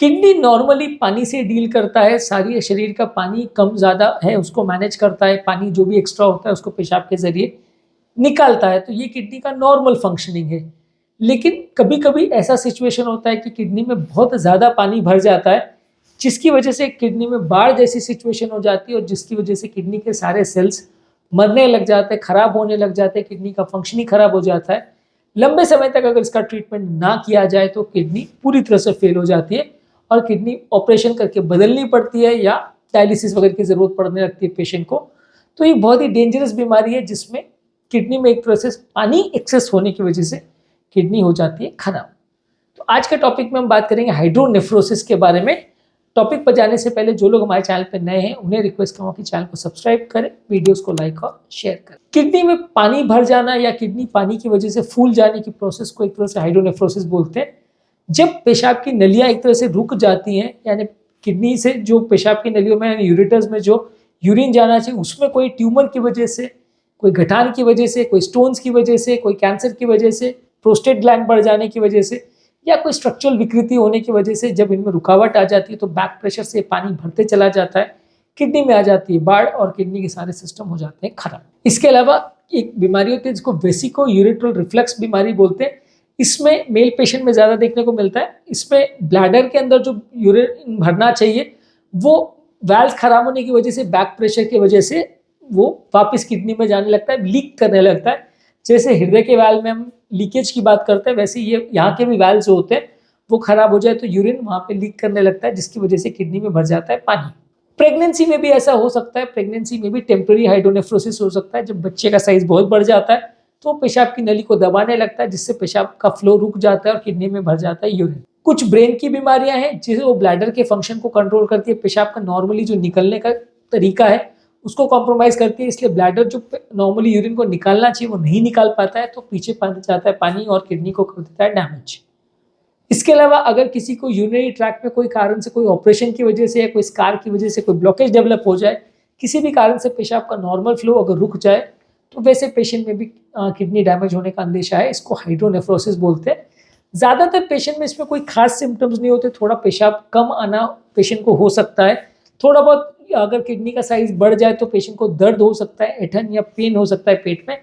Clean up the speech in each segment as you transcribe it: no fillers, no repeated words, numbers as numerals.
Kidney normally पानी से deal करता है, सारी शरीर का पानी कम ज़्यादा है उसको मैनेज करता है, पानी जो भी एक्स्ट्रा होता है उसको पेशाब के ज़रिए निकालता है, तो ये किडनी का नॉर्मल फंक्शनिंग है। लेकिन कभी-कभी ऐसा सिचुएशन होता है कि किडनी में बहुत ज़्यादा पानी भर जाता है, जिसकी वजह से किडनी में बाढ़ जैसी सिचुएशन हो जाती है और जिसकी वजह से किडनी के सारे सेल्स मरने लग जाते हैं, खराब होने लग जाते हैं, किडनी का फंक्शनिंग खराब हो जाता है। लंबे समय तक अगर इसका ट्रीटमेंट ना किया जाए तो किडनी पूरी तरह से फेल हो जाती है और किडनी ऑपरेशन करके बदलनी पड़ती है या डायलिसिस वगैरह की ज़रूरत पड़ने लगती है पेशेंट को। तो ये बहुत ही डेंजरस बीमारी है जिसमें किडनी में एक तरह से पानी एक्सेस होने की वजह से किडनी हो जाती है खराब। तो आज के टॉपिक में हम बात करेंगे हाइड्रोनेफ्रोसिस के बारे में। टॉपिक पर जाने से पहले जो लोग हमारे चैनल पर नए हैं उन्हें रिक्वेस्ट करूँगा कि चैनल को सब्सक्राइब करें, वीडियोस को लाइक और शेयर करें। किडनी में पानी भर जाना या किडनी पानी की वजह से फूल जाने की प्रोसेस को एक तरह से हाइड्रोनेफ्रोसिस बोलते हैं। जब पेशाब की नलियाँ एक तरह से रुक जाती हैं, यानी किडनी से जो पेशाब की नलियों में यूरेटर्स में जो यूरिन जाना चाहिए उसमें कोई ट्यूमर की वजह से, कोई गठान की वजह से, कोई स्टोन्स की वजह से, कोई कैंसर की वजह से, प्रोस्टेट ग्लैंड बढ़ जाने की वजह से या कोई स्ट्रक्चरल विकृति होने की वजह से जब इनमें रुकावट आ जाती है तो बैक प्रेशर से पानी भरते चला जाता है, किडनी में आ जाती है बाढ़ और किडनी के सारे सिस्टम हो जाते हैं खराब। इसके अलावा एक बीमारी होती है जिसको वेसिको यूरेट्रल रिफ्लक्स बीमारी बोलते हैं। इसमें मेल पेशेंट में ज़्यादा देखने को मिलता है। इसमें ब्लैडर के अंदर जो यूरिन भरना चाहिए वो वाल्व खराब होने की वजह से, बैक प्रेशर की वजह से वो वापस किडनी में जाने लगता है, लीक करने लगता है। जैसे हृदय के वाल्व में हम लीकेज की बात करते हैं, वैसे ये यहाँ के भी वाल्व जो होते हैं वो खराब हो जाए तो यूरिन वहाँ पे लीक करने लगता है, जिसकी वजह से किडनी में भर जाता है पानी। प्रेगनेंसी में भी ऐसा हो सकता है। प्रेगनेंसी में भी टेम्पररी हाइड्रोनेफ्रोसिस हो सकता है। जब बच्चे का साइज बहुत बढ़ जाता है तो पेशाब की नली को दबाने लगता है, जिससे पेशाब का फ्लो रुक जाता है और किडनी में भर जाता है यूरिन। कुछ ब्रेन की बीमारियां हैं जिसे वो ब्लैडर के फंक्शन को कंट्रोल करती है, पेशाब का नॉर्मली जो निकलने का तरीका है उसको कॉम्प्रोमाइज करती है, इसलिए ब्लैडर जो नॉर्मली यूरिन को निकालना चाहिए वो नहीं निकाल पाता है, तो पीछे पड़ जाता है पानी और किडनी को कर देता है डैमेज। इसके अलावा अगर किसी को यूरिनरी ट्रैक्ट में कोई कारण से, कोई ऑपरेशन की वजह से या कोई स्कार की वजह से कोई ब्लॉकेज डेवलप हो जाए, किसी भी कारण से पेशाब का नॉर्मल फ्लो अगर रुक जाए तो वैसे पेशेंट में भी किडनी डैमेज होने का अंदेशा है। इसको हाइड्रोनेफ्रोसिस बोलते हैं। ज़्यादातर पेशेंट में इसमें कोई खास सिम्टम्स नहीं होते। थोड़ा पेशाब कम आना पेशेंट को हो सकता है, थोड़ा बहुत अगर किडनी का साइज बढ़ जाए तो पेशेंट को दर्द हो सकता है, ऐंठन या पेन हो सकता है पेट में।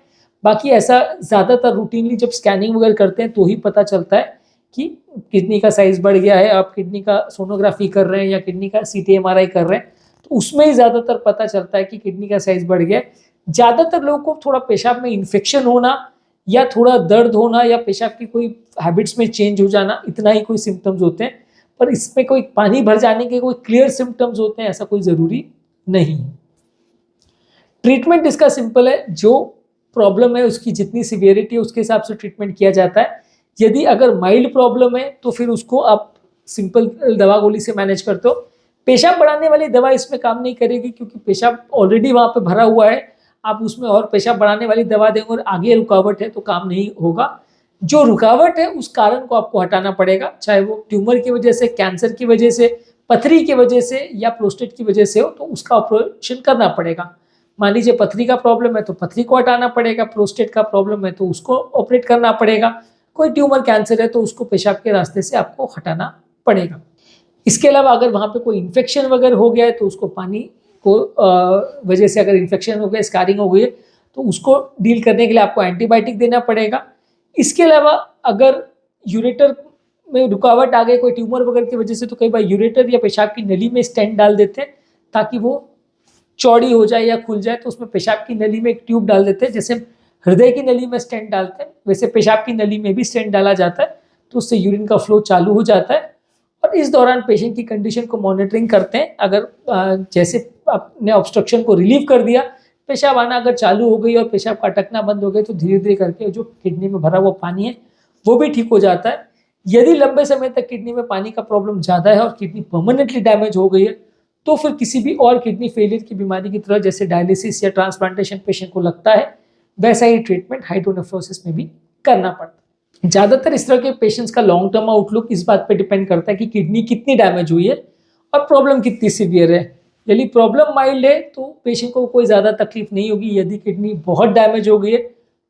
बाकी ऐसा ज़्यादातर रूटीनली जब स्कैनिंग वगैरह करते हैं तो ही पता चलता है कि किडनी का साइज बढ़ गया है। आप किडनी का सोनोग्राफी कर रहे हैं या किडनी का सीटी एमआरआई कर रहे हैं तो उसमें ही ज़्यादातर पता चलता है कि किडनी का साइज बढ़ गया है। ज़्यादातर लोगों को थोड़ा पेशाब में इन्फेक्शन होना या थोड़ा दर्द होना या पेशाब की कोई हैबिट्स में चेंज हो जाना, इतना ही कोई सिम्टम्स होते हैं। पर इसमें कोई पानी भर जाने के कोई क्लियर सिम्टम्स होते हैं ऐसा कोई ज़रूरी नहीं है। ट्रीटमेंट इसका सिंपल है, जो प्रॉब्लम है उसकी जितनी सिवियरिटी है उसके हिसाब से ट्रीटमेंट किया जाता है। यदि अगर माइल्ड प्रॉब्लम है तो फिर उसको आप सिंपल दवा गोली से मैनेज करते हो। पेशाब बढ़ाने वाली दवा इसमें काम नहीं करेगी क्योंकि पेशाब ऑलरेडी वहाँ पे भरा हुआ है। आप उसमें और पेशाब बढ़ाने वाली दवा देंगे और आगे रुकावट है तो काम नहीं होगा। जो रुकावट है उस कारण को आपको हटाना पड़ेगा, चाहे वो ट्यूमर की वजह से, कैंसर की वजह से, पथरी की वजह से या प्रोस्टेट की वजह से हो तो उसका ऑपरेशन करना पड़ेगा। मान लीजिए पथरी का प्रॉब्लम है तो पथरी को हटाना पड़ेगा, प्रोस्टेट का प्रॉब्लम है तो उसको ऑपरेट करना पड़ेगा, कोई ट्यूमर कैंसर है तो उसको पेशाब के रास्ते से आपको हटाना पड़ेगा। इसके अलावा अगर वहाँ पे कोई इन्फेक्शन वगैरह हो गया है तो उसको पानी को वजह से अगर इन्फेक्शन हो गया, स्कारिंग हो गई है तो उसको डील करने के लिए आपको एंटीबायोटिक देना पड़ेगा। इसके अलावा अगर यूरेटर में रुकावट आ गई कोई ट्यूमर वगैरह की वजह से तो कई बार यूरेटर या पेशाब की नली में स्टेंट डाल देते हैं ताकि वो चौड़ी हो जाए या खुल जाए, तो उसमें पेशाब की नली में एक ट्यूब डाल देते हैं। जैसे हृदय की नली में स्टेंट डालते हैं वैसे पेशाब की नली में भी स्टेंट डाला जाता है, तो उससे यूरिन का फ्लो चालू हो जाता है। और इस दौरान पेशेंट की कंडीशन को मॉनिटरिंग करते हैं। अगर जैसे आपने ऑब्स्ट्रक्शन को रिलीव कर दिया, पेशाब आना अगर चालू हो गई और पेशाब का अटकना बंद हो गया तो धीरे धीरे करके जो किडनी में भरा हुआ पानी है वो भी ठीक हो जाता है। यदि लंबे समय तक किडनी में पानी का प्रॉब्लम ज़्यादा है और किडनी परमानेंटली डैमेज हो गई है तो फिर किसी भी और किडनी फेलियर की बीमारी की तरह जैसे डायलिसिस या ट्रांसप्लांटेशन पेशेंट को लगता है वैसा ही ट्रीटमेंट हाइड्रोनेफ्रोसिस में भी करना पड़ता है। ज़्यादातर इस तरह के पेशेंट्स का लॉन्ग टर्म आउटलुक इस बात पर डिपेंड करता है कि किडनी कितनी डैमेज हुई है और प्रॉब्लम कितनी सीवियर है। यदि प्रॉब्लम माइल्ड है तो पेशेंट को कोई ज़्यादा तकलीफ नहीं होगी। यदि किडनी बहुत डैमेज हो गई है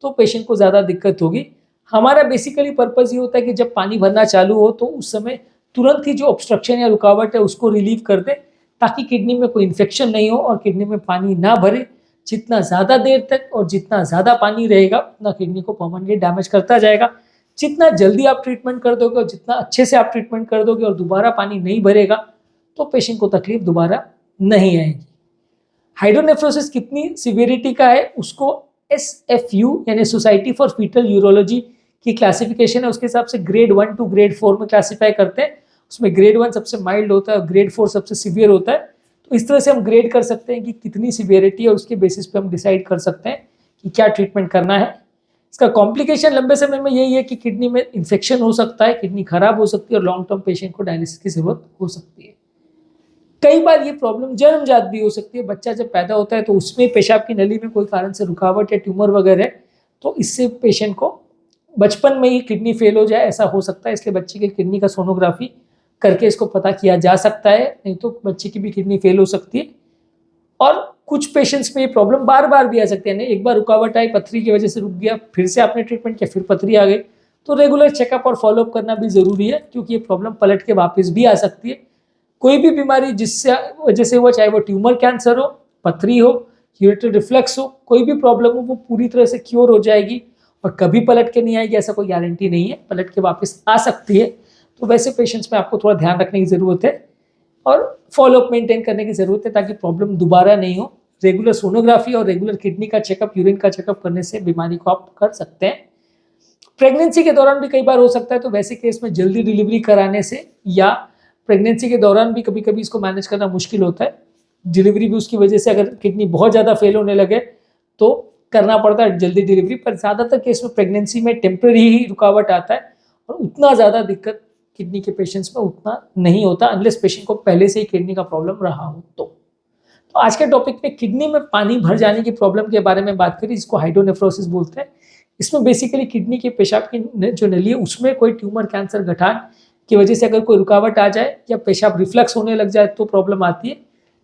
तो पेशेंट को ज़्यादा दिक्कत होगी। हमारा बेसिकली पर्पज़ ये होता है कि जब पानी भरना चालू हो तो उस समय तुरंत ही जो ऑब्स्ट्रक्शन या रुकावट है उसको रिलीव कर दे, ताकि किडनी में कोई इन्फेक्शन नहीं हो और किडनी में पानी ना भरे। जितना ज़्यादा देर तक और जितना ज़्यादा पानी रहेगा उतना किडनी को परमानेंटली डैमेज करता जाएगा। जितना जल्दी आप ट्रीटमेंट कर दोगे और जितना अच्छे से आप ट्रीटमेंट कर दोगे और दोबारा पानी नहीं भरेगा तो पेशेंट को तकलीफ दोबारा नहीं आएगी। हाइड्रोनेफ्रोसिस कितनी सिवियरिटी का है उसको SFU यानी सोसाइटी फॉर फीटल यूरोलॉजी की क्लासिफिकेशन है, उसके हिसाब से ग्रेड 1 टू ग्रेड 4 में क्लासीफाई करते हैं। उसमें ग्रेड 1 सबसे माइल्ड होता है और ग्रेड 4 सबसे सिवियर होता है। तो इस तरह से हम ग्रेड कर सकते हैं कि कितनी सिवियरिटी है, उसके बेसिस पे हम डिसाइड कर सकते हैं कि क्या ट्रीटमेंट करना है। इसका कॉम्प्लिकेशन लंबे समय में यही है कि किडनी में इन्फेक्शन हो सकता है, किडनी खराब हो सकती है और लॉन्ग टर्म पेशेंट को डायलिसिस की जरूरत हो सकती है। कई बार ये प्रॉब्लम जन्मजात भी हो सकती है। बच्चा जब पैदा होता है तो उसमें पेशाब की नली में कोई कारण से रुकावट या ट्यूमर वगैरह है तो इससे पेशेंट को बचपन में ही किडनी फेल हो जाए, ऐसा हो सकता है। इसलिए बच्चे की किडनी का सोनोग्राफी करके इसको पता किया जा सकता है, नहीं तो बच्चे की भी किडनी फेल हो सकती है। और कुछ पेशेंट्स में ये प्रॉब्लम बार बार भी आ सकती है। एक बार रुकावट आई, पथरी की वजह से रुक गया, फिर से आपने ट्रीटमेंट किया, फिर पथरी आ गई, तो रेगुलर चेकअप और फॉलोअप करना भी जरूरी है, क्योंकि ये प्रॉब्लम पलट के वापस भी आ सकती है। कोई भी बीमारी जिससे वजह से हुआ, चाहे वो ट्यूमर कैंसर हो, पथरी हो, यूरिटरी रिफ्लक्स हो, कोई भी प्रॉब्लम हो, वो पूरी तरह से क्योर हो जाएगी और कभी पलट के नहीं आएगी, ऐसा कोई गारंटी नहीं है। पलट के वापस आ सकती है। तो वैसे पेशेंट्स में आपको थोड़ा ध्यान रखने की ज़रूरत है और फॉलोअप मेंटेन करने की ज़रूरत है, ताकि प्रॉब्लम दोबारा नहीं हो। रेगुलर सोनोग्राफी और रेगुलर किडनी का चेकअप, यूरिन का चेकअप करने से बीमारी को आप कर सकते हैं। प्रेगनेंसी के दौरान भी कई बार हो सकता है, तो वैसे केस में जल्दी डिलीवरी कराने से, या प्रेगनेंसी के दौरान भी कभी कभी इसको मैनेज करना मुश्किल होता है। डिलीवरी भी उसकी वजह से, अगर किडनी बहुत ज़्यादा फेल होने लगे तो करना पड़ता है जल्दी डिलीवरी। पर ज़्यादातर केस में प्रेगनेंसी में टेम्पररी ही रुकावट आता है और उतना ज़्यादा दिक्कत किडनी के पेशेंट्स में उतना नहीं होता, अनलेस पेशेंट को पहले से ही किडनी का प्रॉब्लम रहा हो। तो आज के टॉपिक में किडनी में पानी भर जाने की प्रॉब्लम के बारे में बात करी, जिसको हाइड्रोनेफ्रोसिस बोलते हैं। इसमें बेसिकली किडनी के पेशाब की जो नली है उसमें कोई ट्यूमर, कैंसर, गठान की वजह से अगर कोई रुकावट आ जाए या पेशाब रिफ्लक्स होने लग जाए तो प्रॉब्लम आती है।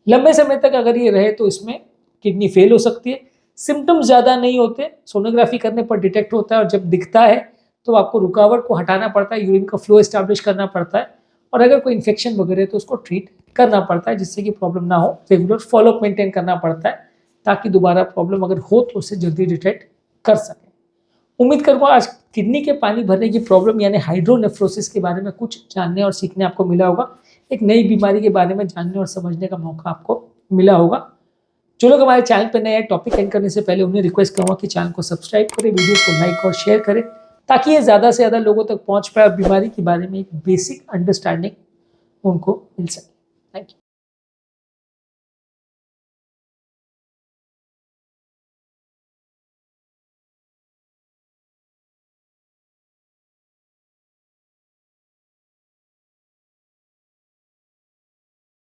लंबे समय तक अगर ये रहे तो इसमें किडनी फेल हो सकती है। सिम्टम्स ज़्यादा नहीं होते, सोनोग्राफी करने पर डिटेक्ट होता है और जब दिखता है तो आपको रुकावट को हटाना पड़ता है, यूरिन का फ्लो एस्टैब्लिश करना पड़ता है और अगर कोई इन्फेक्शन वगैरह है तो उसको ट्रीट करना पड़ता है, जिससे कि प्रॉब्लम ना हो। रेगुलर फॉलोअप मेंटेन करना पड़ता है ताकि दोबारा प्रॉब्लम अगर हो तो उसे जल्दी डिटेक्ट कर सकें। उम्मीद करूँगा आज किडनी के पानी भरने की प्रॉब्लम यानी हाइड्रोनेफ्रोसिस के बारे में कुछ जानने और सीखने आपको मिला होगा। एक नई बीमारी के बारे में जानने और समझने का मौका आपको मिला होगा। जो लोग हमारे चैनल पर नए हैं, टॉपिक एंड करने से पहले उन्हें रिक्वेस्ट करूँगा कि चैनल को सब्सक्राइब करें, वीडियो को लाइक और शेयर करें, ताकि ये ज़्यादा से ज़्यादा लोगों तक पहुँच पाए और बीमारी के बारे में एक बेसिक अंडरस्टैंडिंग उनको मिल सके। Thank you.